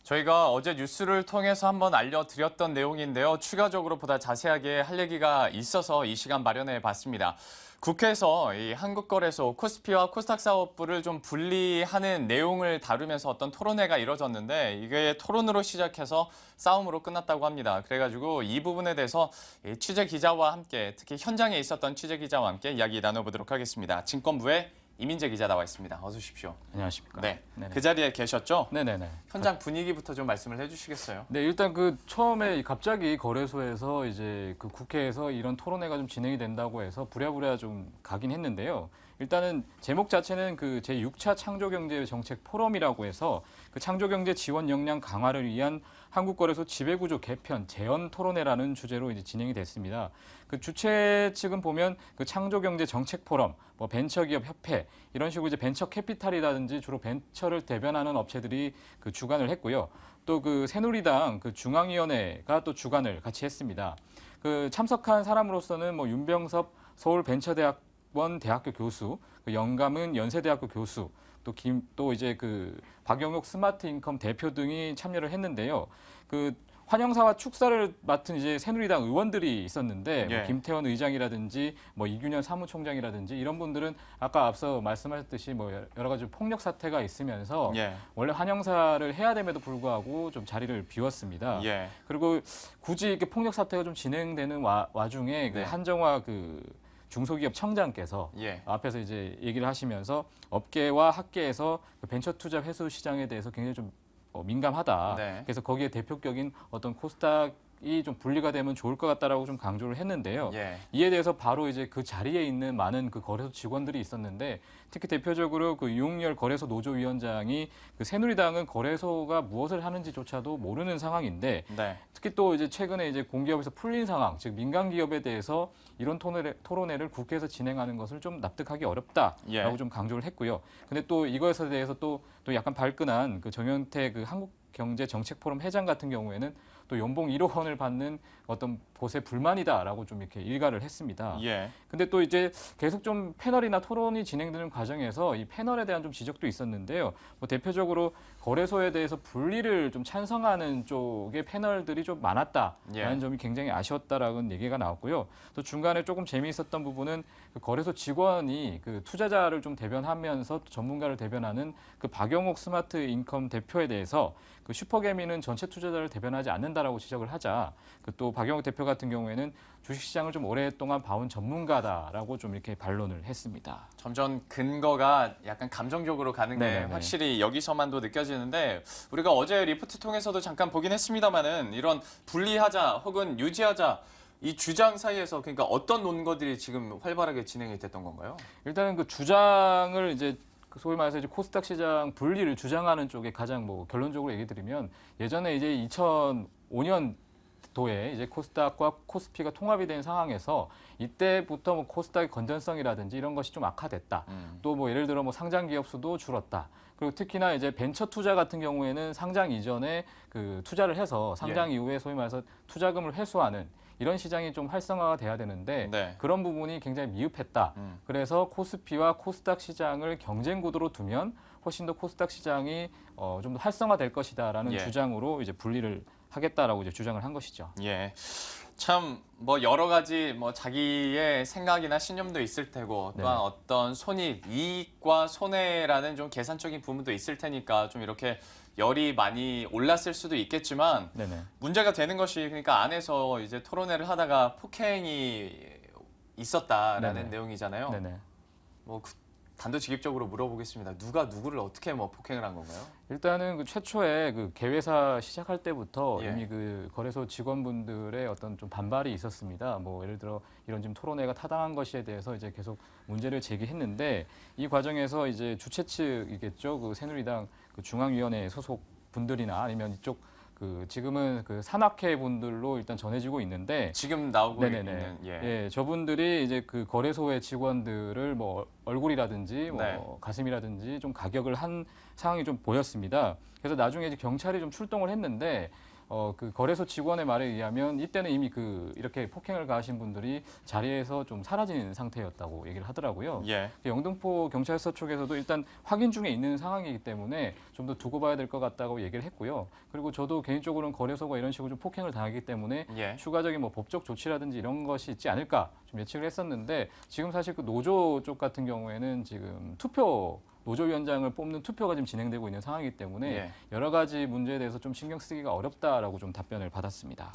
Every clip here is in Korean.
저희가 어제 뉴스를 통해서 한번 알려드렸던 내용인데요. 추가적으로 보다 자세하게 할 얘기가 있어서 이 시간 마련해 봤습니다. 국회에서 이 한국거래소 코스피와 코스닥 사업부를 좀 분리하는 내용을 다루면서 어떤 토론회가 이뤄졌는데 이게 토론으로 시작해서 싸움으로 끝났다고 합니다. 그래가지고 이 부분에 대해서 취재 기자와 함께 특히 현장에 있었던 취재 기자와 함께 이야기 나눠보도록 하겠습니다. 증권부의 이민재 기자 나와 있습니다. 어서 오십시오. 안녕하십니까. 네, 네네. 그 자리에 계셨죠? 네네네. 현장 분위기부터 좀 말씀을 해주시겠어요? 네, 일단 그 처음에 갑자기 거래소에서 이제 그 국회에서 이런 토론회가 좀 진행이 된다고 해서 부랴부랴 좀 가긴 했는데요. 일단은 제목 자체는 그 제6차 창조경제 정책 포럼이라고 해서 그 창조경제 지원 역량 강화를 위한 한국거래소 지배구조 개편 재현 토론회라는 주제로 이제 진행이 됐습니다. 그 주최 측은 보면 그 창조경제 정책 포럼, 뭐 벤처기업 협회 이런 식으로 이제 벤처 캐피탈이라든지 주로 벤처를 대변하는 업체들이 그 주관을 했고요. 또 그 새누리당 그 중앙위원회가 또 주관을 같이 했습니다. 그 참석한 사람으로서는 뭐 윤병섭 서울벤처대학원 대학교 교수, 그 영감은 연세대학교 교수, 또 이제 그 박영욱 스마트인컴 대표 등이 참여를 했는데요. 그 환영사와 축사를 맡은 이제 새누리당 의원들이 있었는데 뭐 김태원 의장이라든지 뭐 이균현 사무총장이라든지 이런 분들은 아까 앞서 말씀하셨듯이 뭐 여러 가지 폭력 사태가 있으면서 원래 환영사를 해야 됨에도 불구하고 좀 자리를 비웠습니다. 그리고 굳이 이렇게 폭력 사태가 좀 진행되는 와중에 그 한정화 그 중소기업 청장께서 앞에서 이제 얘기를 하시면서 업계와 학계에서 그 벤처 투자 회수 시장에 대해서 굉장히 좀 민감하다. 그래서 거기에 대표격인 어떤 코스닥이 좀 분리가 되면 좋을 것 같다라고 좀 강조를 했는데요. 이에 대해서 바로 이제 그 자리에 있는 많은 그 거래소 직원들이 있었는데 특히 대표적으로 그 유흥열 거래소 노조위원장이 그 새누리당은 거래소가 무엇을 하는지조차도 모르는 상황인데 특히 또 이제 최근에 이제 공기업에서 풀린 상황, 즉 민간 기업에 대해서 이런 토론회를 국회에서 진행하는 것을 좀 납득하기 어렵다라고 좀 강조를 했고요. 근데 또 이것에 대해서 또 약간 발끈한 그 정현태 그 한국경제정책포럼 회장 같은 경우에는 또 연봉 1억 원을 받는 어떤 곳에 불만이다라고 좀 이렇게 일가를 했습니다. 근데 또 이제 계속 좀 패널이나 토론이 진행되는 과정에서 이 패널에 대한 좀 지적도 있었는데요. 뭐 대표적으로 거래소에 대해서 분리를 좀 찬성하는 쪽의 패널들이 좀 많았다라는 점이 굉장히 아쉬웠다라는 얘기가 나왔고요. 또 중간에 조금 재미있었던 부분은 그 거래소 직원이 그 투자자를 좀 대변하면서 전문가를 대변하는 그 박영욱 스마트 인컴 대표에 대해서 그 슈퍼개미는 전체 투자자를 대변하지 않는다라고 지적을 하자 그 또 박영욱 대표 같은 경우에는 주식시장을 좀 오랫동안 봐온 전문가다라고 좀 이렇게 반론을 했습니다. 점점 근거가 약간 감정적으로 가는 게 확실히 여기서만도 느껴지는데 우리가 어제 리포트 통해서도 잠깐 보긴 했습니다만은 이런 분리하자 혹은 유지하자 이 주장 사이에서 그러니까 어떤 논거들이 지금 활발하게 진행이 됐던 건가요? 일단은 그 주장을 이제 소위 말해서 이제 코스닥 시장 분리를 주장하는 쪽에 가장 뭐 결론적으로 얘기 드리면 예전에 이제 2005년 도에 이제 코스닥과 코스피가 통합이 된 상황에서 이때부터 뭐 코스닥의 건전성이라든지 이런 것이 좀 악화됐다. 또 뭐 예를 들어 뭐 상장 기업 수도 줄었다. 그리고 특히나 이제 벤처 투자 같은 경우에는 상장 이전에 그 투자를 해서 상장 이후에 소위 말해서 투자금을 회수하는 이런 시장이 좀 활성화가 돼야 되는데 그런 부분이 굉장히 미흡했다. 그래서 코스피와 코스닥 시장을 경쟁 구도로 두면 훨씬 더 코스닥 시장이 좀 더 활성화될 것이다라는 주장으로 이제 분리를 하겠다라고 이제 주장을 한 것이죠. 참 뭐 여러 가지 뭐 자기의 생각이나 신념도 있을 테고 또한 어떤 손익, 이익과 손해라는 좀 계산적인 부분도 있을 테니까 좀 이렇게 열이 많이 올랐을 수도 있겠지만 문제가 되는 것이 그러니까 안에서 이제 토론회를 하다가 폭행이 있었다라는 내용이잖아요. 뭐 단도직입적으로 물어보겠습니다. 누가 누구를 어떻게 뭐 폭행을 한 건가요? 일단은 그 최초에 그 개회사 시작할 때부터 이미 그 거래소 직원분들의 어떤 좀 반발이 있었습니다. 뭐 예를 들어 이런 지금 토론회가 타당한 것에 대해서 이제 계속 문제를 제기했는데 이 과정에서 이제 주최 측이겠죠. 그 새누리당 그 중앙위원회 소속 분들이나 아니면 이쪽 그 지금은 그 산악회 분들로 일단 전해지고 있는데 지금 나오고 있는 저분들이 이제 그 거래소의 직원들을 뭐 얼굴이라든지 뭐 가슴이라든지 좀 가격을 한 상황이 좀 보였습니다. 그래서 나중에 이제 경찰이 좀 출동을 했는데 그 거래소 직원의 말에 의하면 이때는 이미 이렇게 폭행을 가하신 분들이 자리에서 좀 사라진 상태였다고 얘기를 하더라고요. 예. 영등포 경찰서 쪽에서도 일단 확인 중에 있는 상황이기 때문에 좀 더 두고 봐야 될 것 같다고 얘기를 했고요. 그리고 저도 개인적으로는 거래소가 이런 식으로 좀 폭행을 당하기 때문에 예. 추가적인 뭐 법적 조치라든지 이런 것이 있지 않을까 좀 예측을 했었는데 지금 사실 그 노조 쪽 같은 경우에는 지금 노조위원장을 뽑는 투표가 지금 진행되고 있는 상황이기 때문에 예. 여러 가지 문제에 대해서 좀 신경 쓰기가 어렵다라고 좀 답변을 받았습니다.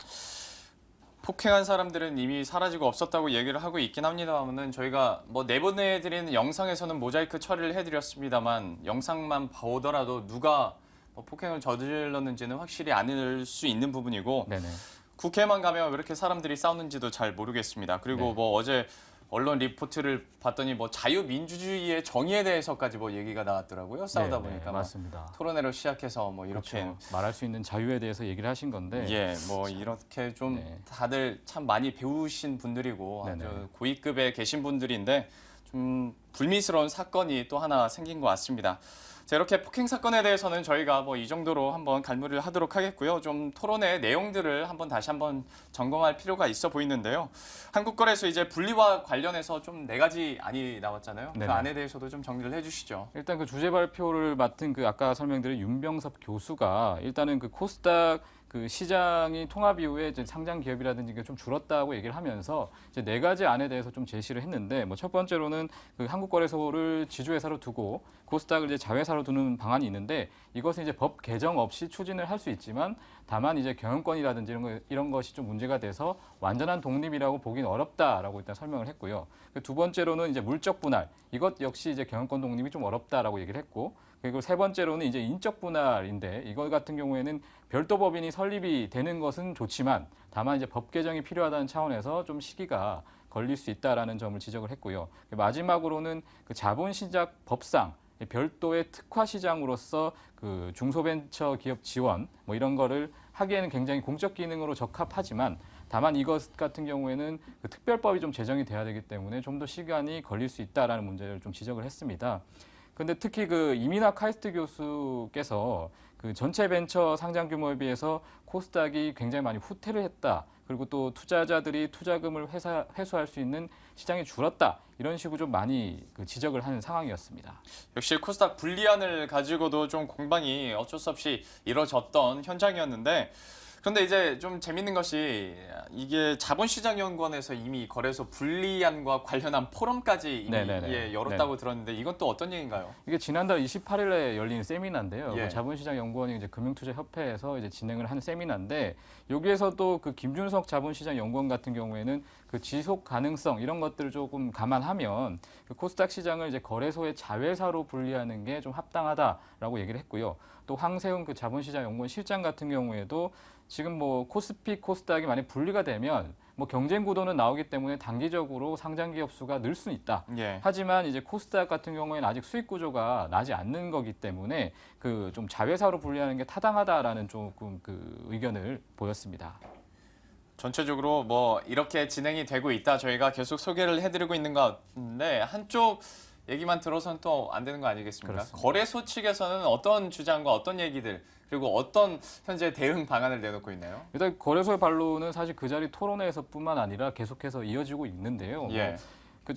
폭행한 사람들은 이미 사라지고 없었다고 얘기를 하고 있긴 합니다만은 저희가 뭐 내보내드리는 영상에서는 모자이크 처리를 해드렸습니다만 영상만 보더라도 누가 뭐 폭행을 저질렀는지는 확실히 알 수 있는 부분이고 네네. 국회만 가면 왜 이렇게 사람들이 싸우는지도 잘 모르겠습니다. 그리고 네. 뭐 어제 언론 리포트를 봤더니 뭐 자유민주주의의 정의에 대해서까지 뭐 얘기가 나왔더라고요. 싸우다 네, 보니까 네, 맞습니다. 토론회로 시작해서 뭐 이렇게 그렇죠. 말할 수 있는 자유에 대해서 얘기를 하신 건데 예, 뭐 이렇게 좀 네. 다들 참 많이 배우신 분들이고 네네. 아주 고위급에 계신 분들인데 좀 불미스러운 사건이 또 하나 생긴 것 같습니다. 자, 이렇게 폭행 사건에 대해서는 저희가 뭐 이 정도로 한번 갈무리를 하도록 하겠고요. 좀 토론의 내용들을 다시 한번 점검할 필요가 있어 보이는데요. 한국거래소 이제 분리와 관련해서 좀 4가지 안이 나왔잖아요. 네네. 그 안에 대해서도 좀 정리를 해주시죠. 일단 그 주제 발표를 맡은 아까 설명드린 윤병섭 교수가 일단은 그 코스닥 그 시장이 통합 이후에 이제 상장 기업이라든지 이게 좀 줄었다고 얘기를 하면서 이제 4가지 안에 대해서 좀 제시를 했는데 뭐 첫 번째로는 그 한국거래소를 지주회사로 두고 코스닥을 이제 자회사로 두는 방안이 있는데 이것은 이제 법 개정 없이 추진을 할 수 있지만 다만 이제 경영권이라든지 이런 것이 좀 문제가 돼서 완전한 독립이라고 보기는 어렵다라고 일단 설명을 했고요. 두 번째로는 이제 물적 분할 이것 역시 이제 경영권 독립이 좀 어렵다라고 얘기를 했고 그리고 세 번째로는 이제 인적 분할인데 이거 같은 경우에는 별도 법인이 설립이 되는 것은 좋지만 다만 이제 법 개정이 필요하다는 차원에서 좀 시기가 걸릴 수 있다라는 점을 지적을 했고요. 마지막으로는 그 자본시장 법상 별도의 특화 시장으로서 그 중소벤처 기업 지원 뭐 이런 거를 하기에는 굉장히 공적 기능으로 적합하지만 다만 이것 같은 경우에는 그 특별법이 좀 제정이 돼야 되기 때문에 좀 더 시간이 걸릴 수 있다라는 문제를 좀 지적을 했습니다. 근데 특히 그 이민학 카이스트 교수께서 그 전체 벤처 상장 규모에 비해서 코스닥이 굉장히 많이 후퇴를 했다. 그리고 또 투자자들이 투자금을 회수할 수 있는 시장이 줄었다. 이런 식으로 좀 많이 그 지적을 하는 상황이었습니다. 역시 코스닥 분리안을 가지고도 좀 공방이 어쩔 수 없이 이뤄졌던 현장이었는데 그런데 이제 좀 재밌는 것이 이게 자본시장연구원에서 이미 거래소 분리안과 관련한 포럼까지 이미 예, 열었다고 들었는데 이건 또 어떤 얘기인가요? 이게 지난달 28일에 열린 세미나인데요. 예. 자본시장연구원이 이제 금융투자협회에서 이제 진행을 하는 세미나인데 여기에서도 그 김준석 자본시장연구원 같은 경우에는 그 지속 가능성 이런 것들을 조금 감안하면 그 코스닥 시장을 이제 거래소의 자회사로 분리하는 게 좀 합당하다라고 얘기를 했고요. 또 황세훈 그 자본시장연구원 실장 같은 경우에도 지금 뭐 코스피, 코스닥이 만약 분리가 되면 뭐 경쟁 구도는 나오기 때문에 단기적으로 상장 기업 수가 늘 수 있다. 예. 하지만 이제 코스닥 같은 경우에는 아직 수익 구조가 나지 않는 거기 때문에 그 좀 자회사로 분리하는 게 타당하다라는 조금 그 의견을 보였습니다. 전체적으로 뭐 이렇게 진행이 되고 있다. 저희가 계속 소개를 해드리고 있는 것 같은데 한쪽 얘기만 들어서는 또 안 되는 거 아니겠습니까? 그렇습니다. 거래소 측에서는 어떤 주장과 어떤 얘기들 그리고 어떤 현재 대응 방안을 내놓고 있나요? 일단 거래소의 반론은 사실 그 자리 토론회에서뿐만 아니라 계속해서 이어지고 있는데요. 예.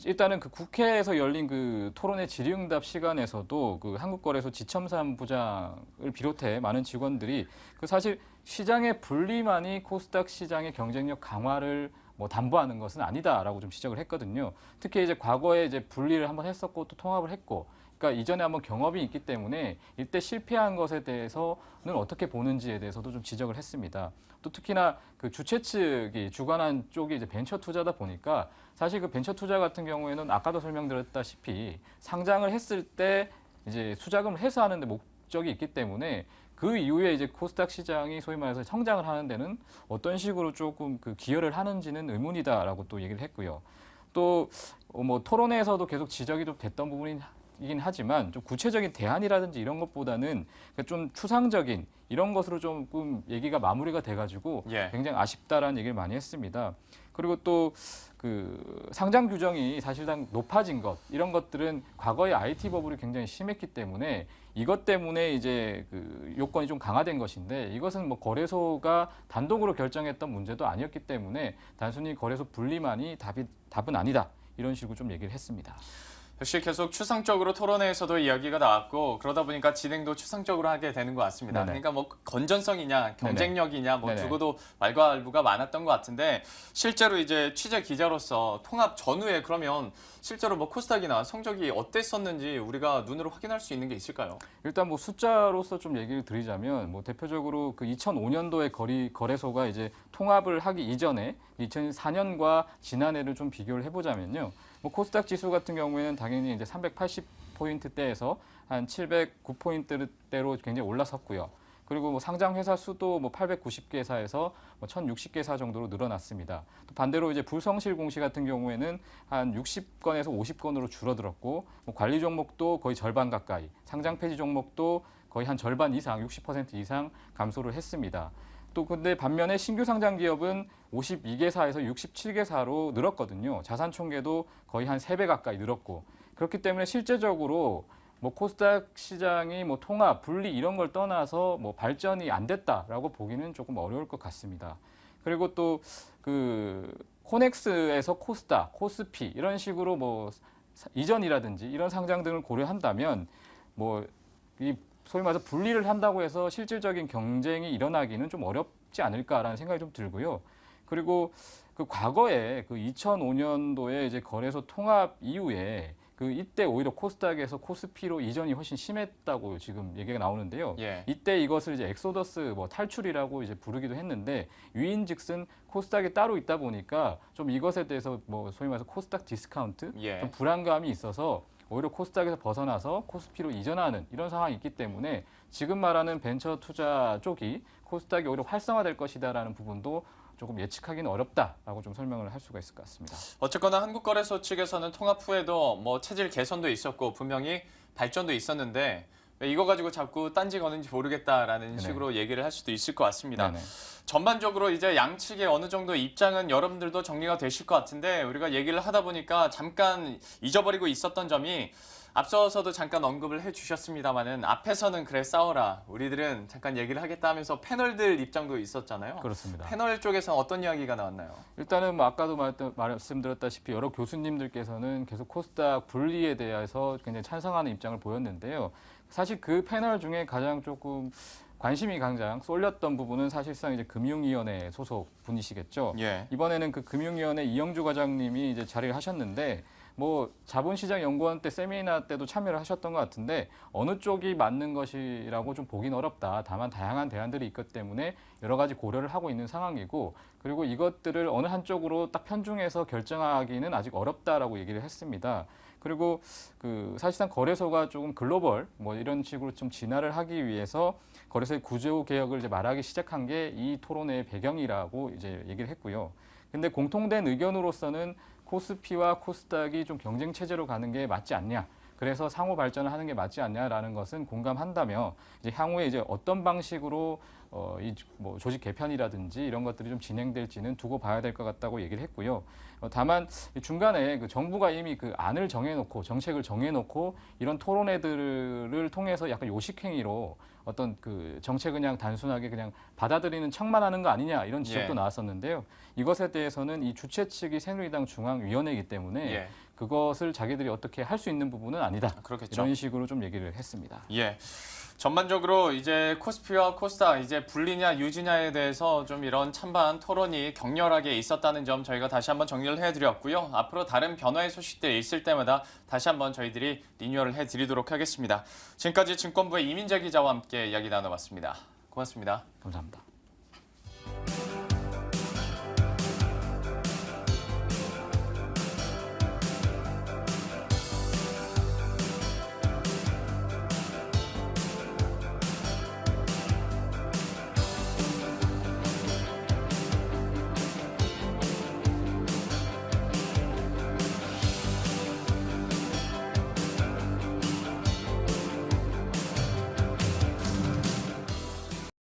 일단은 그 국회에서 열린 그 토론회 질의응답 시간에서도 그 한국거래소 지첨삼 부장을 비롯해 많은 직원들이 그 사실 시장의 분리만이 코스닥 시장의 경쟁력 강화를 뭐 담보하는 것은 아니다라고 좀 지적을 했거든요. 특히 이제 과거에 이제 분리를 한번 했었고 또 통합을 했고, 그러니까 이전에 한번 경험이 있기 때문에 이때 실패한 것에 대해서는 어떻게 보는지에 대해서도 좀 지적을 했습니다. 또 특히나 그 주최 측이 주관한 쪽이 이제 벤처 투자다 보니까 사실 그 벤처 투자 같은 경우에는 아까도 설명드렸다시피 상장을 했을 때 이제 투자금을 회수하는 데 목적이 있기 때문에 그 이후에 이제 코스닥 시장이 소위 말해서 성장을 하는 데는 어떤 식으로 조금 그 기여를 하는지는 의문이다라고 또 얘기를 했고요. 또 뭐 토론회에서도 계속 지적이 좀 됐던 부분이 이긴 하지만 좀 구체적인 대안이라든지 이런 것보다는 좀 추상적인 이런 것으로 조금 얘기가 마무리가 돼가지고 예. 굉장히 아쉽다라는 얘기를 많이 했습니다. 그리고 또 그 상장 규정이 사실상 높아진 것 이런 것들은 과거의 IT 버블이 굉장히 심했기 때문에 이것 때문에 이제 그 요건이 좀 강화된 것인데 이것은 뭐 거래소가 단독으로 결정했던 문제도 아니었기 때문에 단순히 거래소 분리만이 답은 아니다. 이런 식으로 좀 얘기를 했습니다. 역시 계속 추상적으로 토론회에서도 이야기가 나왔고 그러다 보니까 진행도 추상적으로 하게 되는 것 같습니다. 네네. 그러니까 뭐 건전성이냐 경쟁력이냐 뭐 네네. 두고도 말과알부가 많았던 것 같은데 실제로 이제 취재 기자로서 통합 전후에 그러면 실제로 뭐 코스닥이나 성적이 어땠었는지 우리가 눈으로 확인할 수 있는 게 있을까요? 일단 뭐 숫자로서 좀 얘기를 드리자면 뭐 대표적으로 그 2005년도에 거래소가 이제 통합을 하기 이전에 2004년과 지난해를 좀 비교를 해보자면요. 뭐 코스닥 지수 같은 경우에는 당연히 이제 380포인트대에서 한 709포인트대로 굉장히 올라섰고요. 그리고 뭐 상장 회사 수도 뭐 890개사에서 뭐 1060개사 정도로 늘어났습니다. 또 반대로 이제 불성실 공시 같은 경우에는 한 60건에서 50건으로 줄어들었고 뭐 관리 종목도 거의 절반 가까이, 상장 폐지 종목도 거의 한 절반 이상, 60% 이상 감소를 했습니다. 또 근데 반면에 신규 상장 기업은 52개사에서 67개사로 늘었거든요. 자산 총계도 거의 한 3배 가까이 늘었고 그렇기 때문에 실제적으로 뭐 코스닥 시장이 뭐 통합, 분리 이런 걸 떠나서 뭐 발전이 안 됐다라고 보기는 조금 어려울 것 같습니다. 그리고 또 그 코넥스에서 코스닥, 코스피 이런 식으로 뭐 이전이라든지 이런 상장 등을 고려한다면 뭐 이 소위 말해서 분리를 한다고 해서 실질적인 경쟁이 일어나기는 좀 어렵지 않을까라는 생각이 좀 들고요. 그리고 그 과거에 그 2005년도에 이제 거래소 통합 이후에 그 이때 오히려 코스닥에서 코스피로 이전이 훨씬 심했다고 지금 얘기가 나오는데요. 예. 이때 이것을 이제 엑소더스 뭐 탈출이라고 이제 부르기도 했는데 유인즉슨 코스닥이 따로 있다 보니까 좀 이것에 대해서 뭐 소위 말해서 코스닥 디스카운트 예. 좀 불안감이 있어서 오히려 코스닥에서 벗어나서 코스피로 이전하는 이런 상황이 있기 때문에 지금 말하는 벤처 투자 쪽이 코스닥이 오히려 활성화될 것이다라는 부분도 조금 예측하기는 어렵다라고 좀 설명을 할 수가 있을 것 같습니다. 어쨌거나 한국거래소 측에서는 통합 후에도 뭐 체질 개선도 있었고 분명히 발전도 있었는데 왜 이거 가지고 자꾸 딴지 거는지 모르겠다라는 네네. 식으로 얘기를 할 수도 있을 것 같습니다. 네네. 전반적으로 이제 양측의 어느 정도 입장은 여러분들도 정리가 되실 것 같은데 우리가 얘기를 하다 보니까 잠깐 잊어버리고 있었던 점이 앞서서도 잠깐 언급을 해주셨습니다.마는 앞에서는 그래 싸워라. 우리들은 잠깐 얘기를 하겠다 하면서 패널들 입장도 있었잖아요. 그렇습니다. 패널 쪽에서는 어떤 이야기가 나왔나요? 일단은 뭐 아까도 말씀드렸다시피 여러 교수님들께서는 계속 코스닥 분리에 대해서 굉장히 찬성하는 입장을 보였는데요. 사실 그 패널 중에 가장 조금 관심이 가장 쏠렸던 부분은 사실상 이제 금융위원회 소속 분이시겠죠. 예. 이번에는 그 금융위원회 이영주 과장님이 이제 자리를 하셨는데 뭐 자본시장연구원 때 세미나 때도 참여를 하셨던 것 같은데 어느 쪽이 맞는 것이라고 좀 보긴 어렵다. 다만 다양한 대안들이 있기 때문에 여러 가지 고려를 하고 있는 상황이고 그리고 이것들을 어느 한쪽으로 딱 편중해서 결정하기는 아직 어렵다라고 얘기를 했습니다. 그리고 그 사실상 거래소가 조금 글로벌 뭐 이런 식으로 좀 진화를 하기 위해서 거래소의 구조 개혁을 이제 말하기 시작한 게 이 토론회의 배경이라고 이제 얘기를 했고요. 근데 공통된 의견으로서는 코스피와 코스닥이 좀 경쟁 체제로 가는 게 맞지 않냐. 그래서 상호 발전을 하는 게 맞지 않냐라는 것은 공감한다며 이제 향후에 이제 어떤 방식으로 이 뭐 조직 개편이라든지 이런 것들이 좀 진행될지는 두고 봐야 될 것 같다고 얘기를 했고요. 다만 중간에 그 정부가 이미 그 안을 정해놓고 정책을 정해놓고 이런 토론회들을 통해서 약간 요식행위로 어떤 그 정책을 그냥 단순하게 그냥 받아들이는 척만 하는 거 아니냐 이런 지적도 예. 나왔었는데요. 이것에 대해서는 이 주최 측이 새누리당 중앙위원회이기 때문에 예. 그것을 자기들이 어떻게 할 수 있는 부분은 아니다. 그렇겠죠. 이런 식으로 좀 얘기를 했습니다. 예. 전반적으로 이제 코스피와 코스닥 이제 분리냐 유지냐에 대해서 좀 이런 찬반 토론이 격렬하게 있었다는 점 저희가 다시 한번 정리를 해드렸고요. 앞으로 다른 변화의 소식들 있을 때마다 다시 한번 저희들이 리뉴얼을 해드리도록 하겠습니다. 지금까지 증권부의 이민재 기자와 함께 이야기 나눠봤습니다. 고맙습니다. 감사합니다.